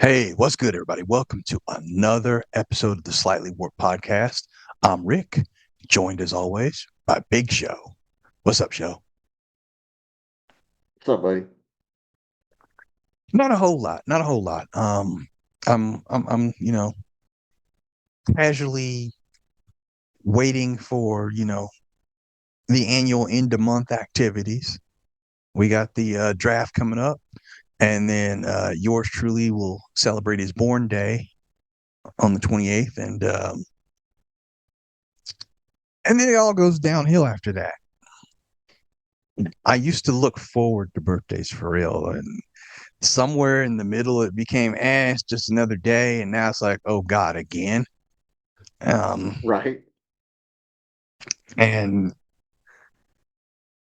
Hey, what's good, everybody? Welcome to another episode of the Slightly Warped Podcast. I'm Rick, joined as always by Big Show. What's up, Show? What's up, buddy? Not a whole lot. Not a whole lot. I'm casually waiting for the annual end of month activities. We got the draft coming up, and then yours truly will celebrate his born day on the 28th, and then it all goes downhill after that. I used to look forward to birthdays for real. And somewhere in the middle, it became, it's just another day. And now it's like, oh God, again. Um, Right? and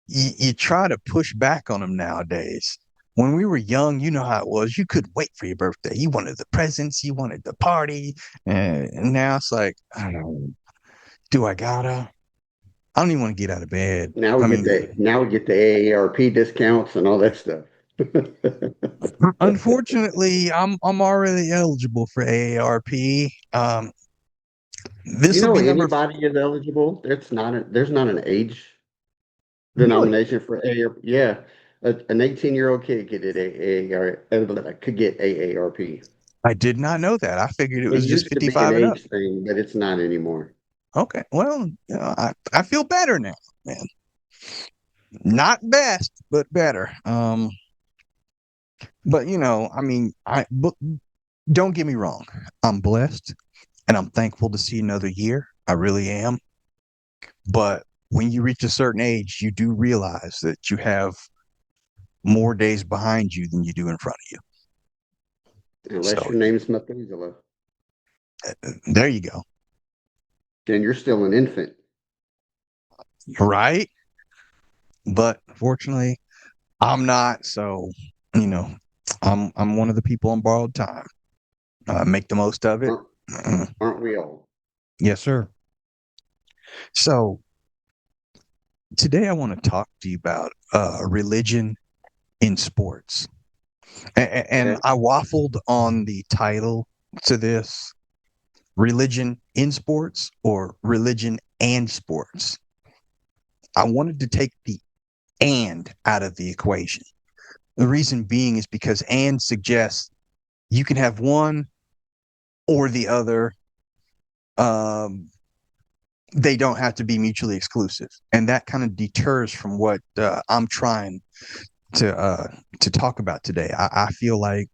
you try to push back on them nowadays. When we were young, you know how it was. You couldn't wait for your birthday. You wanted the presents, you wanted the party. And now it's like, I don't know, do I gotta? I don't even want to get out of bed. Now we I get mean, the AARP discounts and all that stuff. unfortunately, I'm already eligible for AARP. You This will know, be number. anybody is eligible. There's not an age Really? denomination for AARP. Yeah, an 18-year-old kid could get AARP. I did not know that. I figured it It was just used to be an 55 and up. age thing, but it's not anymore. Okay. Well, I feel better now, man. Not best, but better. But I mean, but don't get me wrong. I'm blessed and I'm thankful to see another year. I really am. But when you reach a certain age, you do realize that you have more days behind you than you do in front of you. Unless So your name's Methuselah, there you go. then you're still an infant. Right? But fortunately, I'm not. So, you know, I'm one of the people on borrowed time. Make the most of it. Aren't, aren't we all? Yes, sir. So today I want to talk to you about religion in sports, and Okay. I waffled on the title to this: religion in sports or religion and sports. I wanted to take the "and" out of the equation. The reason being is because "and" suggests you can have one or the other. Um, they don't have to be mutually exclusive, and that kind of deters from what I'm trying to talk about today. I feel like,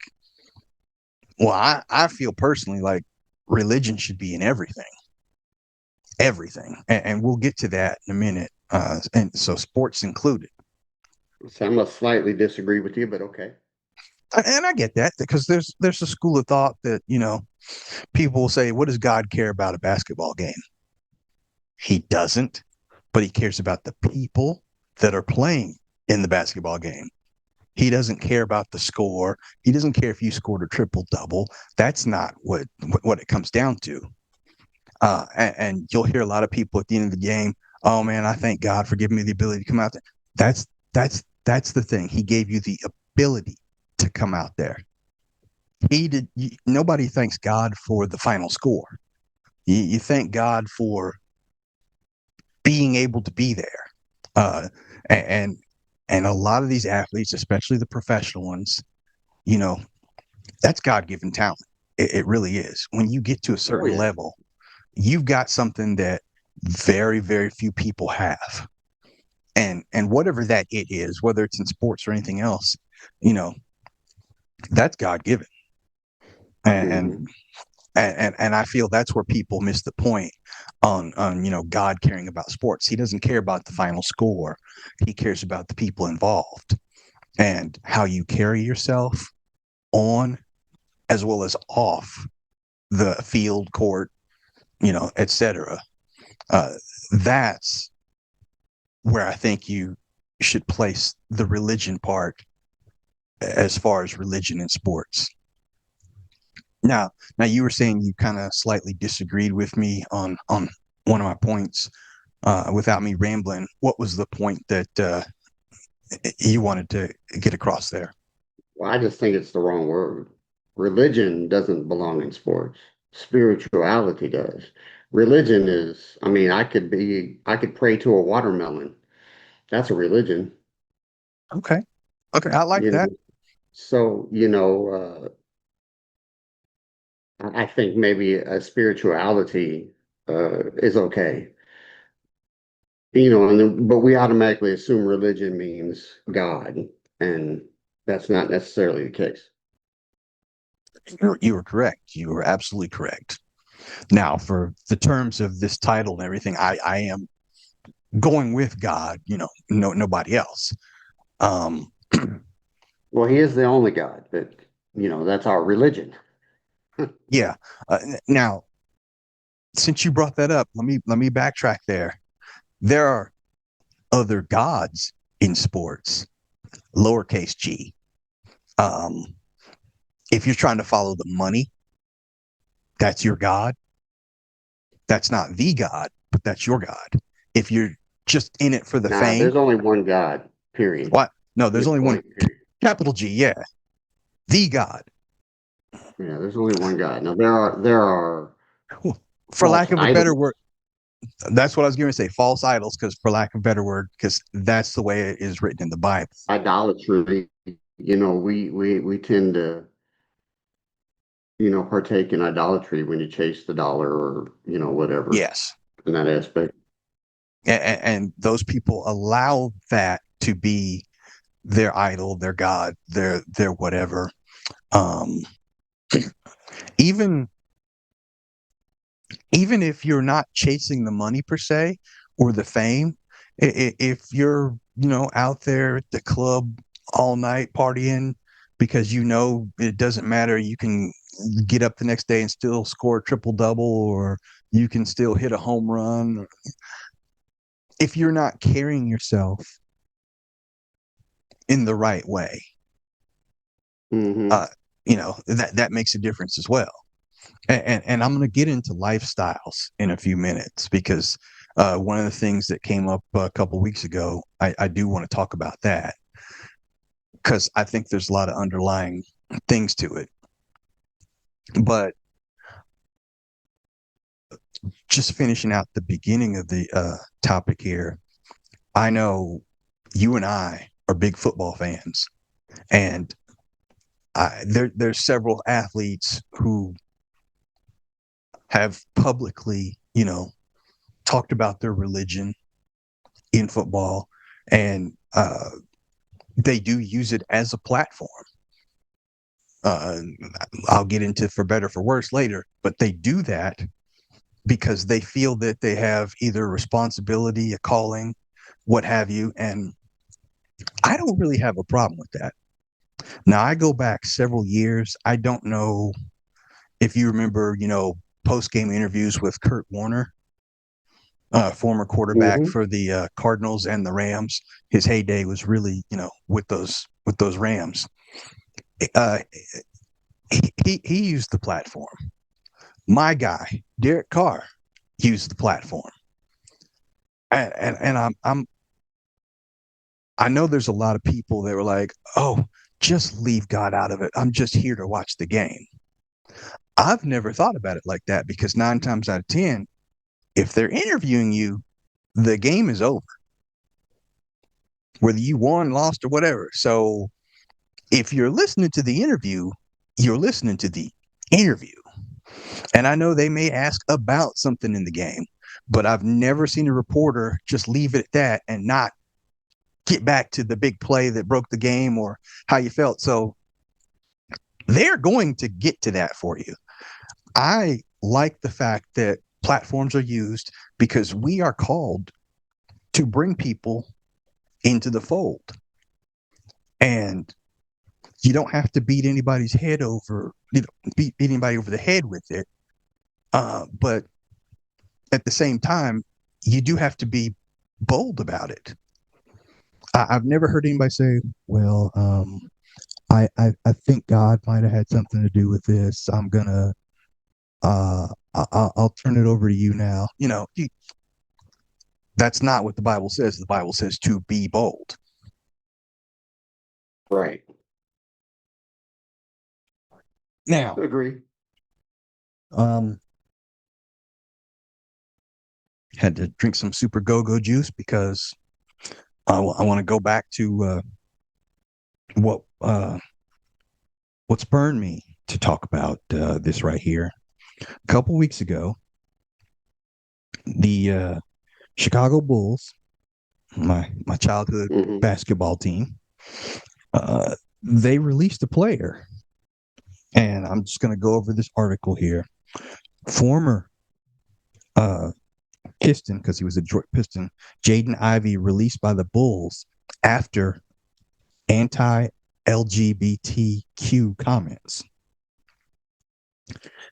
well, I feel personally like religion should be in everything, and we'll get to that in a minute. And so sports included. So I must slightly disagree with you, but okay. And I get that because there's a school of thought that people will say, "What does God care about a basketball game?" He doesn't, but he cares about the people that are playing in the basketball game. He doesn't care about the score. He doesn't care if you scored a triple double. That's not what it comes down to. And you'll hear a lot of people at the end of the game, "Oh man, I thank God for giving me the ability to come out there." That's the thing. He gave you the ability to come out there. He did. Nobody thanks God for the final score. You thank God for being able to be there. Uh, and and a lot of these athletes, especially the professional ones, you know, that's God given talent. It really is. When you get to a Oh certain yeah. level, you've got something that very, very few people have. And whatever that it is, whether it's in sports or anything else, you know, that's God given. Hmm. And and I feel that's where people miss the point on God caring about sports. He doesn't care about the final score. He cares about the people involved and how you carry yourself on as well as off the field, court, etc. Uh, that's where I think you should place the religion part as far as religion in sports. Now, you were saying you kind of slightly disagreed with me on one of my points. Without me rambling, what was the point that you wanted to get across there? Well, I just think it's the wrong word. religion doesn't belong in sports. Spirituality does. Religion is, I mean, I could pray to a watermelon. That's a religion, Okay. Okay. I like you that. know. So, I think maybe a spirituality is okay, and but we automatically assume religion means God, and that's not necessarily the case. You were correct. You were absolutely correct. Now, for the terms of this title and everything, I am going with God, nobody else. Um, Well, he is the only God, but that's our religion. yeah. Now, since you brought that up, let me backtrack there. There are other gods in sports, lowercase g. Um, if you're trying to follow the money, that's your God. That's not the God, but that's your God. If you're just in it for the Nah, fame, there's only one God, period. what? No, there's Point only one blank, period. capital G. Yeah, the God. Yeah, there's only one God. Now there are For false lack of a better idols, word, that's what I was going to say. False idols, because for lack of a better word, because that's the way it is written in the Bible. idolatry. We tend to partake in idolatry when you chase the dollar or whatever Yes, in that aspect. and those people allow that to be their idol, their God, their whatever. Um, even even if you're not chasing the money per se or the fame, if you're out there at the club all night partying because it doesn't matter, you can get up the next day and still score a triple double, or you can still hit a home run. If you're not carrying yourself in the right way, Hmm. uh, that makes a difference as well. And I'm going to get into lifestyles in a few minutes because one of the things that came up a couple weeks ago, I do want to talk about that because I think there's a lot of underlying things to it. But just finishing out the beginning of the topic here, I know you and I are big football fans, and there's several athletes who have publicly, talked about their religion in football, and they do use it as a platform. Uh, I'll get into for better for worse later, but they do that because they feel that they have either a responsibility, a calling, what have you. And I don't really have a problem with that. Now, I go back several years. I don't know if you remember, post game interviews with Kurt Warner, former quarterback Hmm. for the Cardinals and the Rams. His heyday was really, with those Rams. Uh, he used the platform. My guy, Derek Carr, used the platform, and I know there's a lot of people that were like, "Oh, just leave God out of it. I'm just here to watch the game." I've never thought about it like that because 9 times out of 10, if they're interviewing you, the game is over, whether you won, lost, or whatever. So if you're listening to the interview, you're listening to the interview. And I know they may ask about something in the game, but I've never seen a reporter just leave it at that and not get back to the big play that broke the game or how you felt. So they're going to get to that for you. I like the fact that platforms are used because we are called to bring people into the fold. And you don't have to beat anybody's head over, beat anybody over the head with it. But at the same time, you do have to be bold about it. I've never heard anybody say, "Well, I think God might have had something to do with this. I'm gonna I'll turn it over to you now." That's not what the Bible says. The Bible says to be bold. Right. Now, Agree. um, had to drink some super go-go juice because I want to go back to what what spurred me to talk about this right here. A couple weeks ago, the Chicago Bulls, my childhood Hmm. basketball team, uh, they released a player, and I'm just going to go over this article here. Former uh, Piston, because he was a Detroit Piston, Jaden Ivey released by the Bulls after anti-LGBTQ comments.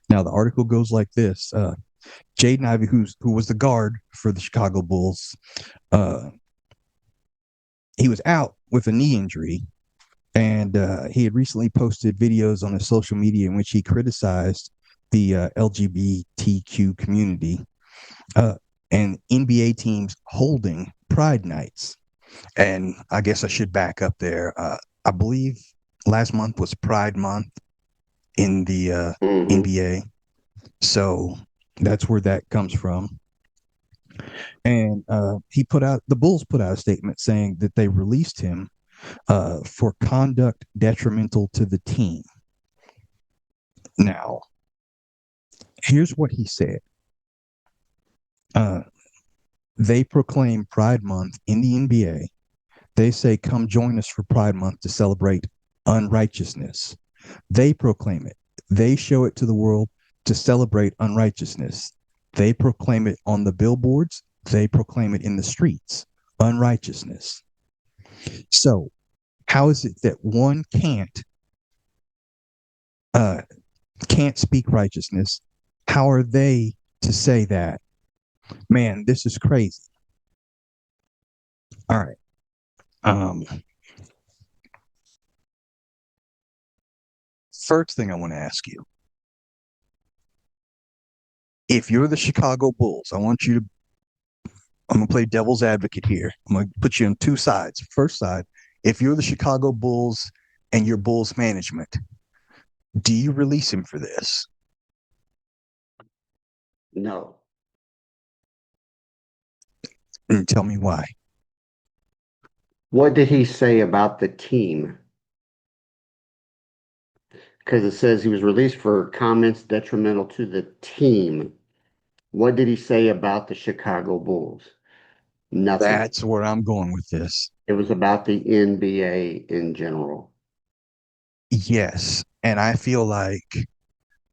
Now the article goes like this: Jaden Ivey, who was the guard for the Chicago Bulls, uh, he was out with a knee injury, and he had recently posted videos on his social media in which he criticized the LGBTQ community uh, and NBA teams holding Pride nights. And I guess I should back up there. I believe last month was Pride Month in the Hmm. NBA, so that's where that comes from. And the Bulls put out a statement saying that they released him for conduct detrimental to the team. Now, here's what he said. Uh, they proclaim Pride Month in the NBA. They say, come join us for Pride Month to celebrate unrighteousness. They proclaim it. They show it to the world to celebrate unrighteousness. They proclaim it on the billboards. They proclaim it in the streets. Unrighteousness. So, how is it that one uh, can't speak righteousness? How are they to say that? Man, this is crazy. All right. Um, First thing I want to ask you: if you're the Chicago Bulls, I want you to I'm gonna play devil's advocate here. I'm gonna put you on two sides. First side, if you're the Chicago Bulls and your Bulls management, do you release him for this? No. And tell me why. What did he say about the team? Because it says he was released for comments detrimental to the team. What did he say about the Chicago Bulls? Nothing. That's where I'm going with this. It was about the NBA in general. Yes. And I feel like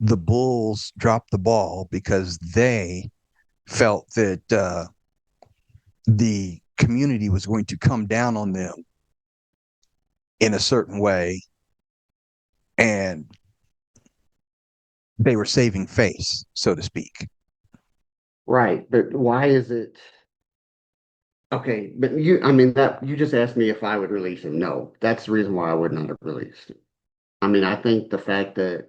the Bulls dropped the ball because they felt that the community was going to come down on them in a certain way and they were saving face, so to speak. Right, but why is it okay? But I mean, that you just asked me if I would release him. No, that's the reason why I would not have released him. I mean, I think the fact that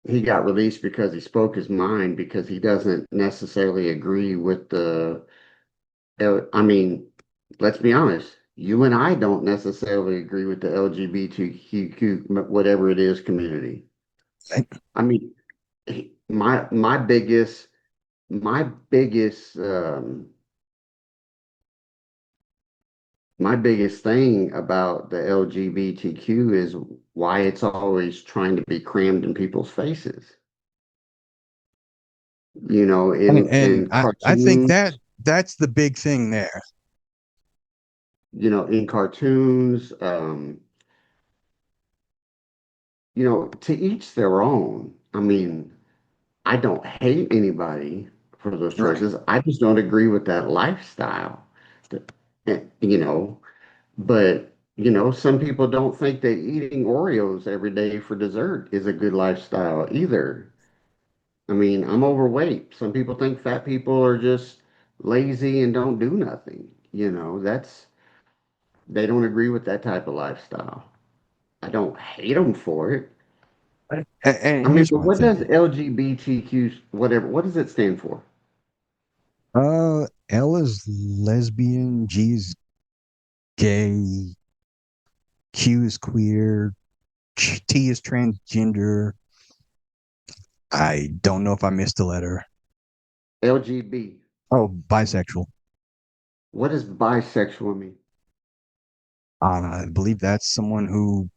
he got released because he spoke his mind because he doesn't necessarily agree with I mean, let's be honest. You and I don't necessarily agree with the LGBTQ, whatever it is, community. I mean, my biggest my biggest thing about the LGBTQ is why it's always trying to be crammed in people's faces. You know, And in I think cartoons, that's the big thing there. in cartoons, to each their own. I mean, I don't hate anybody for those Right. choices. I just don't agree with that lifestyle. That- You know, but some people don't think that eating Oreos every day for dessert is a good lifestyle either. I mean, I'm overweight. Some people think fat people are just lazy and don't do nothing. They don't agree with that type of lifestyle. I don't hate them for it. And I mean, here's but my what does thing. LGBTQ, whatever, what does it stand for? L is lesbian, G is gay, Q is queer, T is transgender. I don't know if I missed a letter. LGB. Oh, bisexual. What does bisexual mean? I believe that's someone who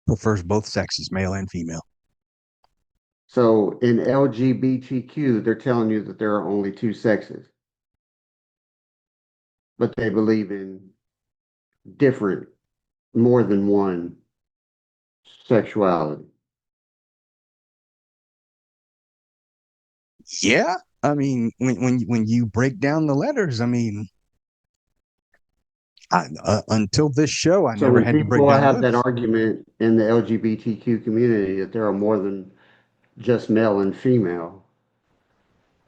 prefers both sexes, male and female. So in LGBTQ, they're telling you that there are only two sexes, but they believe in different, more than one sexuality. Yeah, I mean, when you break down the letters, I mean, until this show, I So never when had to break people down have that letters. argument in the LGBTQ community that there are more than just male and female,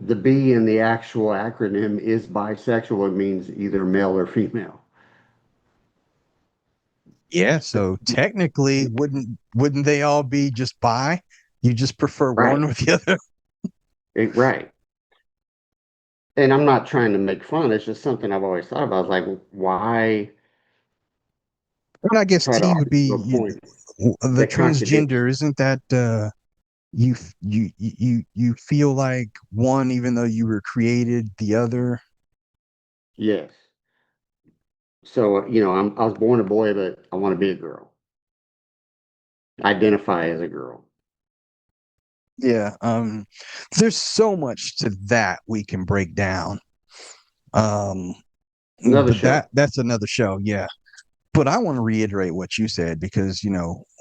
the B in the actual acronym is bisexual. It means either male or female. Yeah, so technically, wouldn't they all be just bi? You just prefer one Right. or the other. Right. And I'm not trying to make fun. It's just something I've always thought about. Like, why And I guess try to T would argue a be point the that contradicts? transgender. Isn't that you feel like one even though you were created the other? Yes. So, I was born a boy, but I want to be a girl. Identify as a girl. Yeah. There's so much to that we can break down. Um, Another but show. that's another show. Yeah. But I want to reiterate what you said because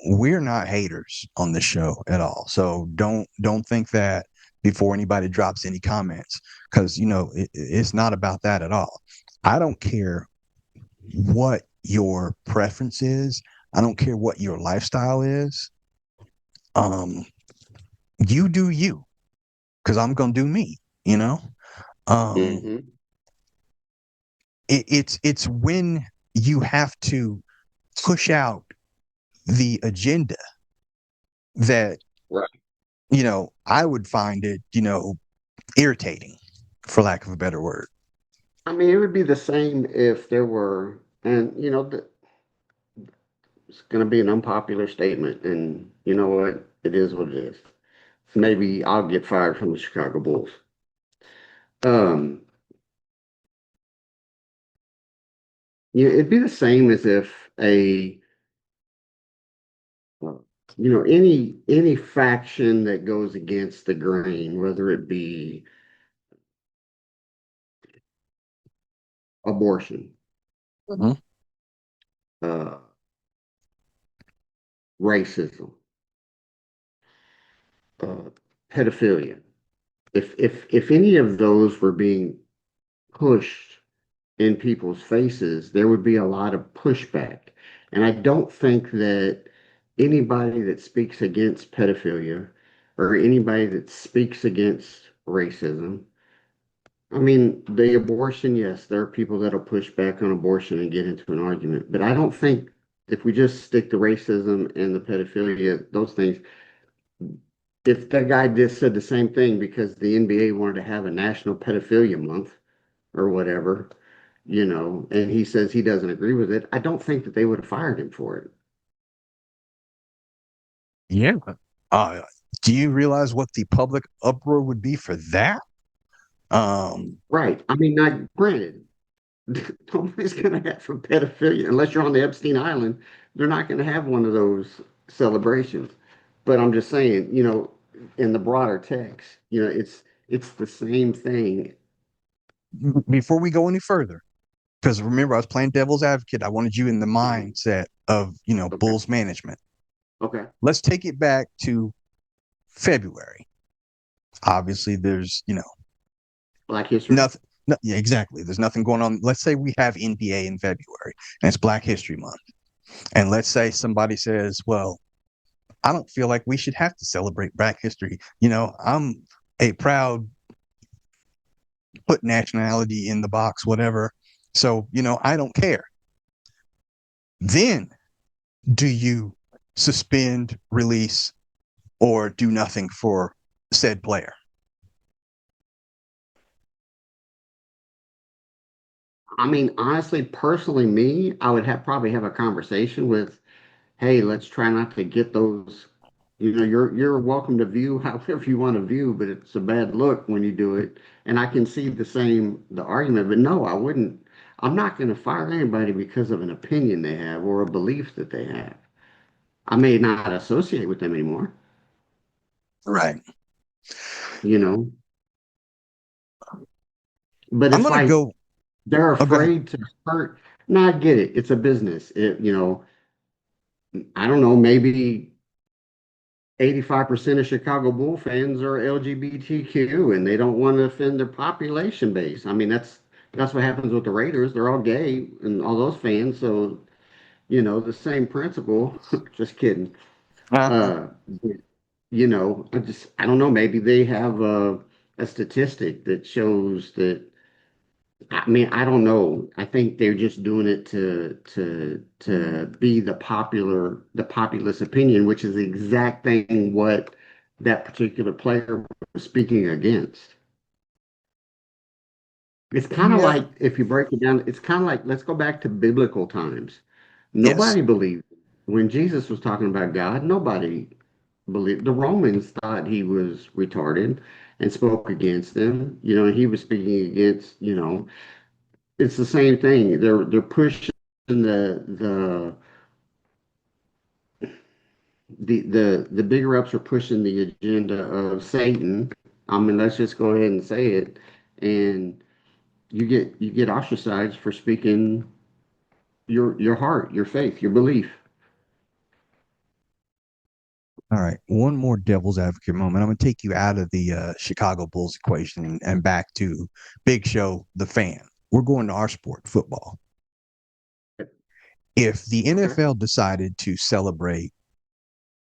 we're not haters on this show at all. So don't think that before anybody drops any comments because it's not about that at all. I don't care what your preference is. I don't care what your lifestyle is. Um, you do you because I'm gonna do me. You know. Um, Hmm. it's when you have to push out the agenda that Right. I would find it, irritating, for lack of a better word. I mean, it would be the same if there were, and it's going to be an unpopular statement, and you know what? It is what it is. So maybe I'll get fired from the Chicago Bulls. Um, it'd be the same as if uh, any faction that goes against the grain, whether it be abortion, Mhm. uh, racism, uh, pedophilia. If any of those were being pushed in people's faces, there would be a lot of pushback. And I don't think that anybody that speaks against pedophilia or anybody that speaks against racism, I mean, the abortion, yes, there are people that'll push back on abortion and get into an argument. But I don't think if we just stick to racism and the pedophilia, those things, if that guy just said the same thing because the NBA wanted to have a national pedophilia month or whatever, and he says he doesn't agree with it, I don't think that they would have fired him for it. Yeah. Uh, do you realize what the public uproar would be for that? Um, Right. I mean, not granted, nobody's going to have a pedophilia unless you're on the Epstein Island. They're not going to have one of those celebrations. But I'm just saying, in the broader text, it's the same thing. before we go any further, because remember, I was playing devil's advocate. I wanted you in the mindset of, Okay. Bulls management. Okay. Let's take it back to February. Obviously, there's, Black history. nothing. No, yeah, exactly. There's nothing going on. Let's say we have NBA in February and it's Black History Month. And let's say somebody says, well, I don't feel like we should have to celebrate Black history. I'm a proud put nationality in the box, whatever. So, I don't care. Then do you suspend, release, or do nothing for said player? I mean, honestly, personally, me, I would have probably have a conversation with, hey, let's try not to get those. You're welcome to view however you want to view, but it's a bad look when you do it. And I can see the argument, but no, I wouldn't. I'm not going to fire anybody because of an opinion they have or a belief that they have. I may not associate with them anymore, Right. you know. But I'm it's gonna like go. they're Oh, go ahead. afraid to hurt. No, I get it. It's a business. I don't know, maybe 85% of Chicago Bull fans are LGBTQ and they don't want to offend their population base. I mean, that's what happens with the Raiders. They're all gay and all those fans. So, the same principle. Just kidding. Uh-huh. Uh, I don't know. Maybe they have a statistic that shows that. I mean, I don't know. I think they're just doing it to be the populist opinion, which is the exact thing what that particular player was speaking against. It's kind of Yeah. like if you break it down, it's kind of like let's go back to biblical times. Yes. Nobody believed when Jesus was talking about God, nobody believed. The Romans thought he was retarded and spoke against them. He was speaking against, it's the same thing. They're pushing the the bigger ups are pushing the agenda of Satan. I mean, let's just go ahead and say it. And you get ostracized for speaking your heart, your faith, your belief. All right. One more devil's advocate moment. I'm gonna take you out of the Chicago Bulls equation and back to Big Show, the fan. We're going to our sport, football. If the Okay. NFL decided to celebrate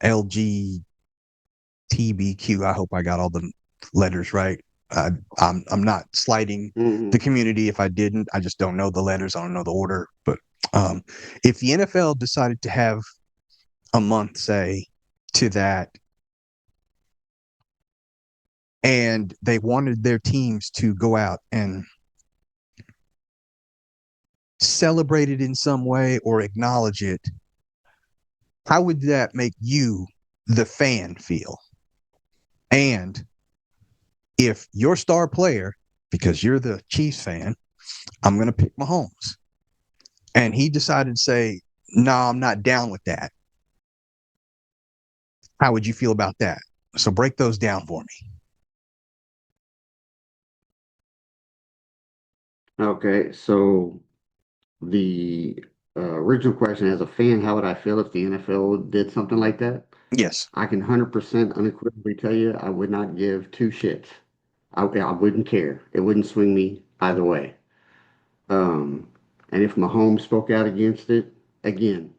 LGBTQ, I hope I got all the letters right. I'm not slighting the Hmm. community if I didn't. I just don't know the letters. I don't know the order. But if the NFL decided to have a month, say, to that, and they wanted their teams to go out and celebrate it in some way or acknowledge it, how would that make you, the fan, feel? And if your star player, because you're the Chiefs fan, I'm going to pick Mahomes, and he decided to say, no, I'm not down with that. How would you feel about that? So break those down for me. Okay. So the original question, as a fan, how would I feel if the NFL did something like that? Yes. I can 100% unequivocally tell you I would not give two shits. I wouldn't care. It wouldn't swing me either way. Um, and if Mahomes spoke out against it, again,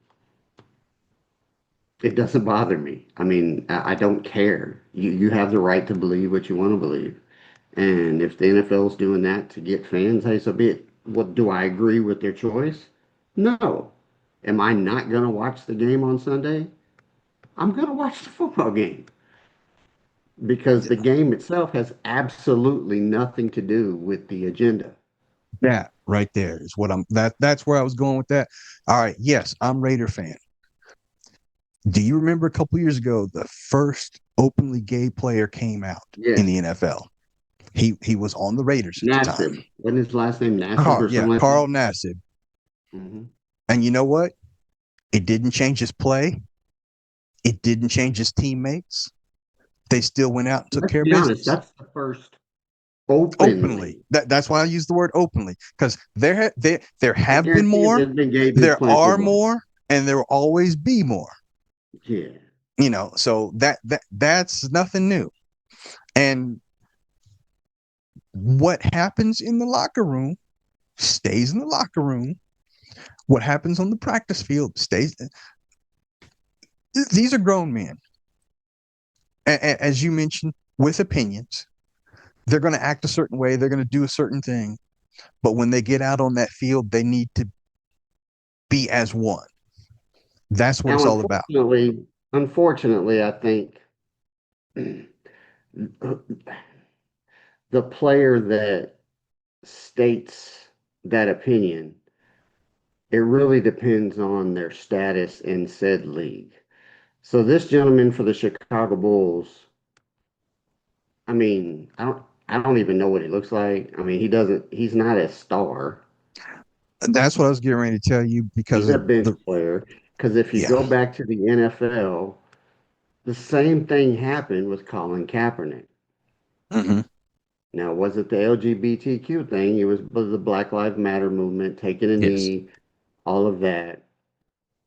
it doesn't bother me. I mean, I don't care. You have the right to believe what you want to believe. And if the NFL's doing that to get fans, hey, so be it. What do I agree with their choice? No. Am I not going to watch the game on Sunday? I'm going to watch the football game because the game itself has absolutely nothing to do with the agenda. That right there is what that's where I was going with that. All right. Yes, I'm Raider fan. Do you remember a couple years ago the first openly gay player came out in Yes, the NFL? He was on the Raiders at the time. Nassib. Wasn't his last name Nassib or Yeah, something like that? Carl Nassib. Hmm. And you know what? It didn't change his play. It didn't change his teammates. They still went out and took Let's care of be honest, business that's the first openly. openly. That's why I use the word openly, because there I have been guarantee you more, there's been gay dudes there playing are football. more, and there will always be more. Yeah. So that's nothing new. And what happens in the locker room stays in the locker room. What happens on the practice field stays. These are grown men, as you mentioned, with opinions. They're going to act a certain way. They're going to do a certain thing. But when they get out on that field, they need to be as one. That's what it's Now, all about. unfortunately, I think the player that states that opinion, it really depends on their status in said league. So this gentleman for the Chicago Bulls, I mean, I don't even know what he looks like. I mean, he's not a star. That's what I was getting ready to tell you because He's a of bench the player. Because if you yeah. go back to the NFL, the same thing happened with Colin Kaepernick. Hmm. Now, was it the LGBTQ thing? It was the Black Lives Matter movement, taking a Yes. knee, all of that.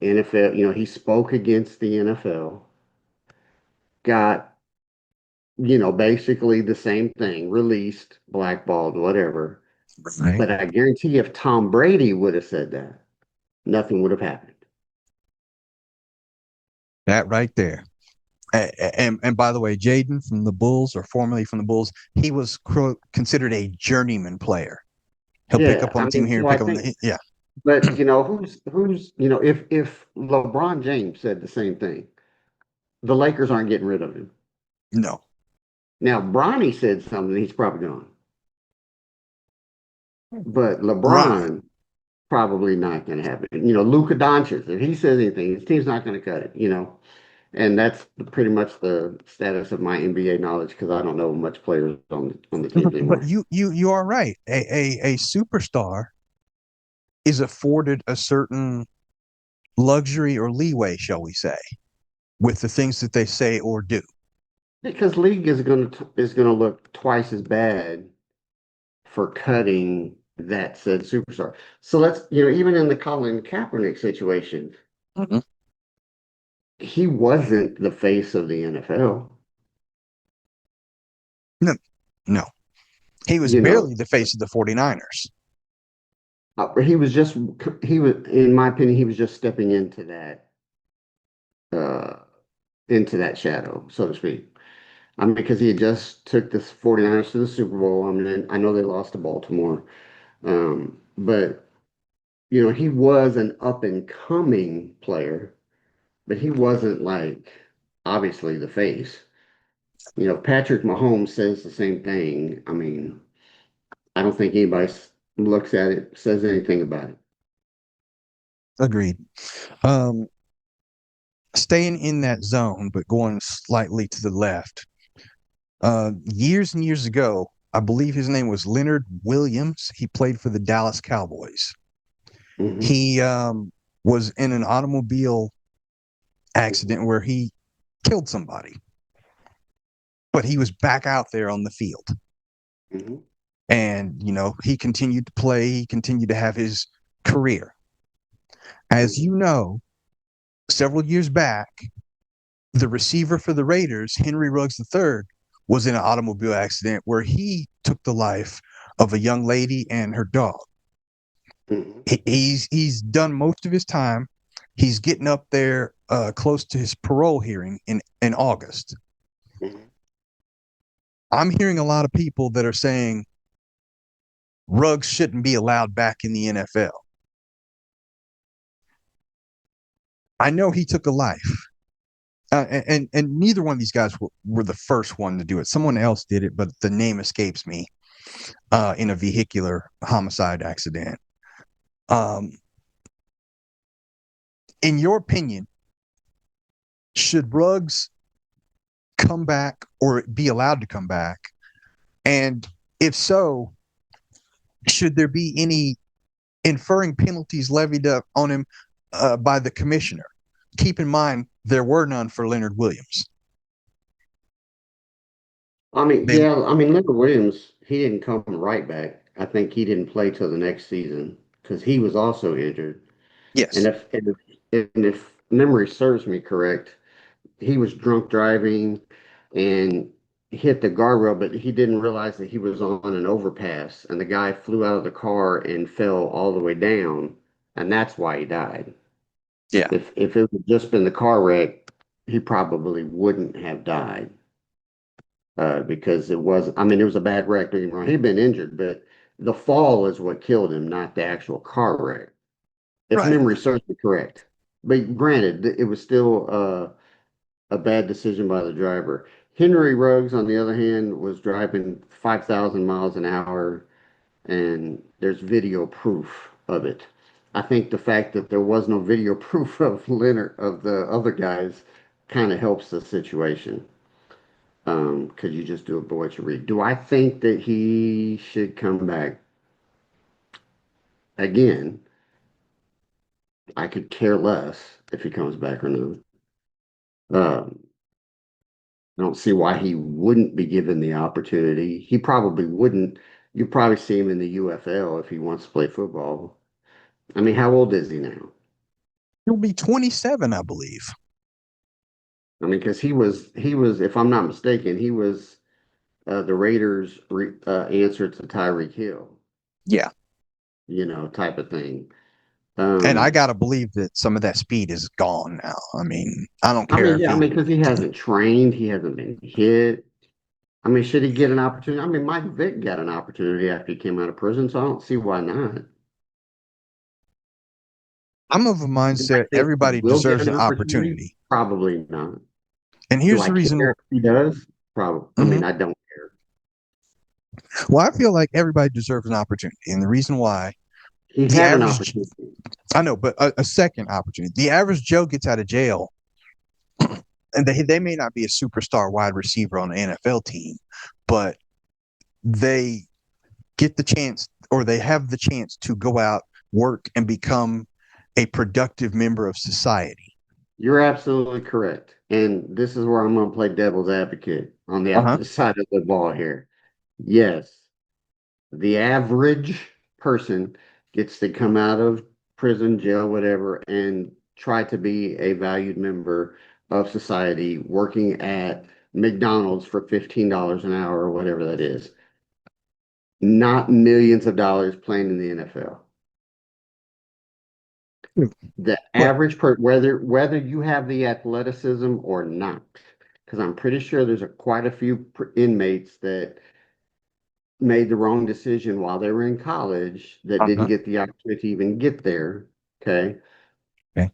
NFL, he spoke against the NFL, got, basically the same thing, released, blackballed, whatever. Right. But I guarantee if Tom Brady would have said that, nothing would have happened. That right there. And by the way, Jaden from the Bulls, or formerly from the Bulls, he was considered a journeyman player. He'll pick Yeah, up on I the team mean, here, so I pick up on think, the yeah. but if LeBron James said the same thing, the Lakers aren't getting rid of him. No. Now, Bronny said something, he's probably gone. But Right. LeBron probably not going to happen. Luka Doncic, if he says anything, his team's not going to cut it. And that's pretty much the status of my NBA knowledge because I don't know much players on the teams But anymore. you are right. A superstar is afforded a certain luxury or leeway, shall we say, with the things that they say or do. Because league is gonna look twice as bad for cutting that said superstar. So even in the Colin Kaepernick situation, Mhm. he wasn't the face of the NFL. No, no. He was You know, barely the face of the 49ers. he was just he was, in my opinion, he was just stepping uh into that shadow, so to speak. I mean, because he had just took the 49ers to the Super Bowl. I mean, I know they lost to Baltimore, but he was an up and coming player, but he wasn't like obviously the face. Patrick Mahomes says the same thing. I mean, I don't think anybody looks at it, says anything about it. Agreed. Um, Staying in that zone, but going slightly to the left. Years and years ago, I believe his name was Leonard Williams. He played for the Dallas Cowboys. Hmm. He was in an automobile accident where he killed somebody, but he was back out there on the field. Hmm. And, he continued to play, he continued to have his career. As Hmm. you know, several years back, the receiver for the Raiders, Henry Ruggs III, was in an automobile accident where he took the life of a young lady and her dog. Hmm. He's done most of his time. He's getting up there close to his parole hearing in August. Hmm. I'm hearing a lot of people that are saying Ruggs shouldn't be allowed back in the NFL. I know he took a life. And neither one of these guys were the first one to do it. Someone else did it, but the name escapes me. In a vehicular homicide accident. Um, in your opinion, should Ruggs come back or be allowed to come back? And if so, should there be any inferring penalties levied up on him by the commissioner? Keep in mind, there were none for Leonard Williams. I mean, They, yeah, I mean, Leonard Williams, he didn't come right back. I think he didn't play till the next season because he was also injured. And yes, if memory serves me correct, he was drunk driving and hit the guardrail, but he didn't realize that he was on an overpass, and the guy flew out of the car and fell all the way down, and that's why he died. yeah, If it had just been the car wreck, he probably wouldn't have died because I mean, it was a bad wreck. Don't get me wrong, he'd been injured, but the fall is what killed him, not the actual car wreck, if right. memory serves me correct. But granted, it was still a bad decision by the driver. Henry Ruggs, on the other hand, was driving 5,000 miles an hour, and there's video proof of it. I think the fact that there was no video proof of Leonard, of the other guys, kind of helps the situation. Because you just do it by what you read. Do I think that he should come back again? I could care less if he comes back or not. Um, I don't see why he wouldn't be given the opportunity. He probably wouldn't. You probably see him in the UFL if he wants to play football. I mean, how old is he now? He'll be 27, I believe. I mean, because he was, if I'm not mistaken, he was the Raiders' answer to Tyreek Hill, Yeah. type of thing. And I Um, got to believe that some of that speed is gone now. I mean, I don't I care mean, if yeah, I he, mean, because he hasn't trained, he hasn't been hit. I mean, should he get an opportunity? I mean, Mike Vick got an opportunity after he came out of prison, so I don't see why not. I'm of a Do I mindset think he everybody will get deserves an an opportunity? opportunity. Probably not. And Do here's I the reason. care if he does? Probably. I Mhm. mean, I don't care. Well, I feel like everybody deserves an opportunity. And the reason why He the had an average, opportunity. I know, but a second opportunity, the average Joe gets out of jail and they may not be a superstar wide receiver on an NFL team, but they get the chance or they have the chance to go out, work, and become a productive member of society. You're absolutely correct. And this is where I'm going to play devil's advocate on the Uh-huh. other side of the ball here. Yes, the average person gets to come out of prison, jail, whatever, and try to be a valued member of society, working at McDonald's for $15 an hour or whatever that is. Not millions of dollars playing in the NFL. The But average per whether you have the athleticism or not, because I'm pretty sure there's quite a few inmates that made the wrong decision while they were in college that didn't uh-huh. get the opportunity to even get there. Okay. Okay.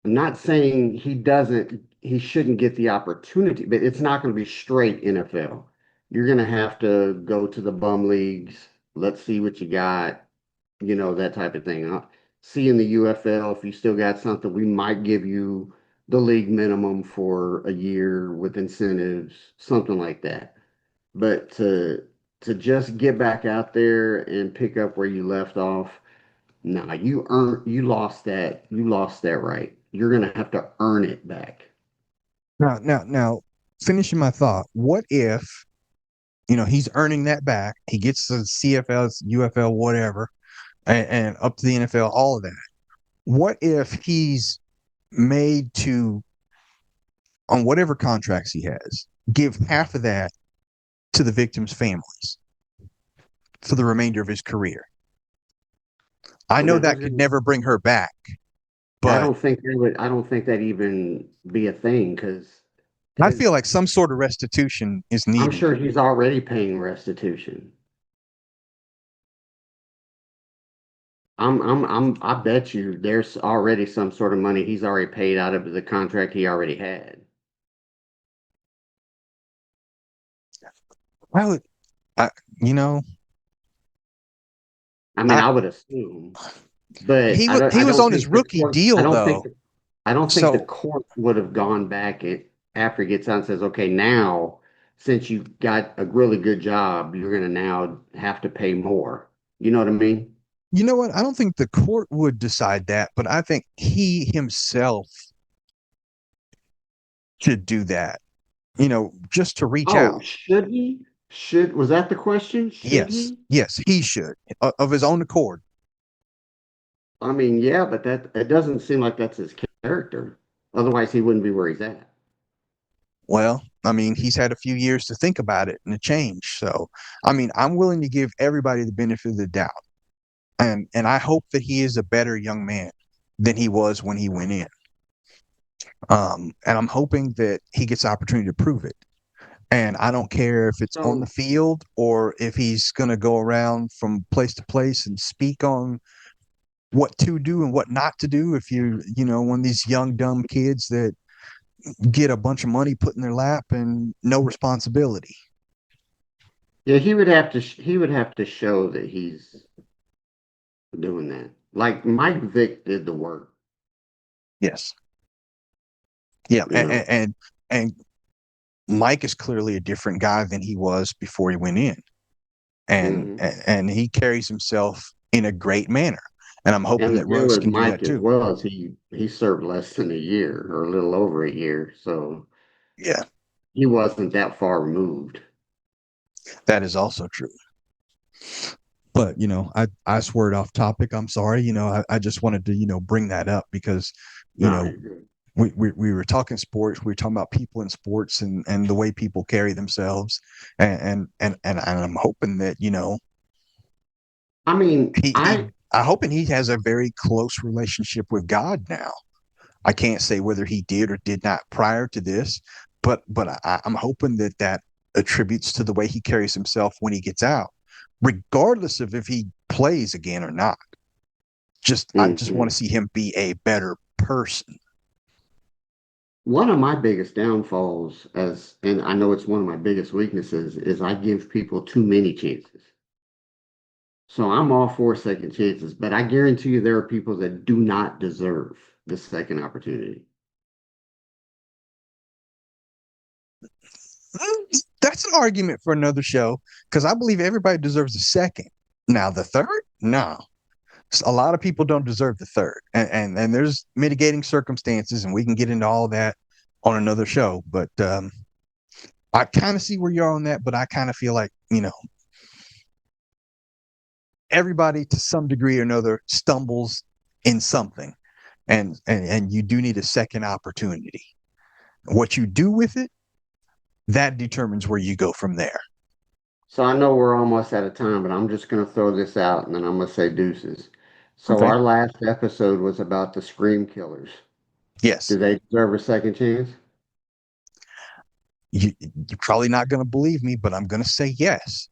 I'm not saying he shouldn't get the opportunity, but it's not going to be straight NFL. You're going to have to go to the bum leagues. Let's see what you got, that type of thing. See in the UFL, if you still got something, we might give you the league minimum for a year with incentives, something like that. But to just get back out there and pick up where you left off, nah, you lost that right. You're gonna have to earn it back. Now, finishing my thought. What if he's earning that back? He gets the CFL, UFL, whatever, and up to the NFL, all of that. What if he's made to on whatever contracts he has, give half of that to the victims' families for the remainder of his career? I Well, know now who's that could gonna? never bring her back, I but don't think that would. I don't think that even be a thing because I because feel like some sort of restitution is I'm needed. sure he's already paying restitution. I bet you there's already some sort of money he's already paid out of the contract he already had. I would, I, you know, I mean, I I would assume, but he I was don't. he I was don't on his think the rookie court. I deal don't think. though, I don't think the so court would have gone back after he gets out and says, "Okay, now since you got a really good job, you're going to now have to pay more." You know what I mean? you know what? I don't think the court would decide that, but I think he himself should do that. Just to reach Oh, out. should he? Was that the question? Should Yes, he? yes, he should of his own accord. I mean, yeah, but that it doesn't seem like that's his character. Otherwise, he wouldn't be where he's at. Well, I mean, he's had a few years to think about it and to change. So, I mean, I'm willing to give everybody the benefit of the doubt, and I hope that he is a better young man than he was when he went in. And I'm hoping that he gets the opportunity to prove it. And I don't care if it's on the So, field or if he's going to go around from place to place and speak on what to do and what not to do. If one of these young, dumb kids that get a bunch of money put in their lap and no responsibility. yeah, he would have to show that he's doing that. Like Mike Vick did the work. Yes. Yeah, you know. and Mike is clearly a different guy than he was before he went in, Hmm. and he carries himself in a great manner. And I'm hoping And the that deal Russ with can do Mike that as too. well is he served less than a year or a little over a year, so Yeah, he wasn't that far removed. that is also true. But I swerved off topic. I'm sorry. I just wanted to bring that up because you No, know you're good. we were talking sports. We were talking about people in sports and the way people carry themselves, and I'm hoping that I mean, he I hoping he has a very close relationship with God now. I can't say whether he did or did not prior to this, but I'm hoping that that attributes to the way he carries himself when he gets out, regardless of if he plays again or not. I just want mhm. to see him be a better person. One of my biggest downfalls, and I know it's one of my biggest weaknesses, is I give people too many chances. So I'm all for second chances, but I guarantee you there are people that do not deserve the second opportunity. That's an argument for another show because I believe everybody deserves a second. Now the third, no. A lot of people don't deserve the third, and there's mitigating circumstances, and we can get into all that on another show. But I kind of see where you're on that, but I kind of feel like everybody to some degree or another stumbles in something, and you do need a second opportunity. What you do with it, that determines where you go from there. So I know we're almost out of time, but I'm just going to throw this out and then I'm going to say deuces. So Okay. our last episode was about the Scream Killers. Do Yes. they deserve a second chance? You're probably not going to believe me, but I'm going to say yes.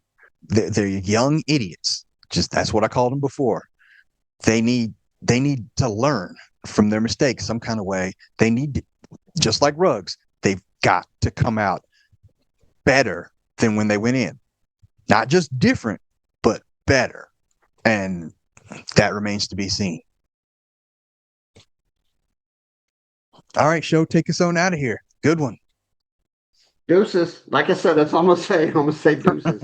They're young idiots. Just that's what I called them before. They need they need to learn from their mistakes some kind of way. They need to, just like Ruggs. They've got to come out better than when they went in. Not just different, but better. And that remains to be seen. All right, show, take us on out of here. Good one. Deuces. Like I said, that's all I'm going to say. I'm going to say deuces.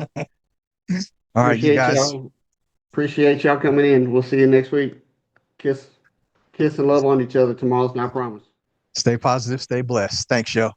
All right, you Appreciate guys y'all. Appreciate y'all coming in. We'll see you next week. Kiss, kiss and love on each other. Tomorrow's not promised. stay positive, stay blessed. Thanks, Joe.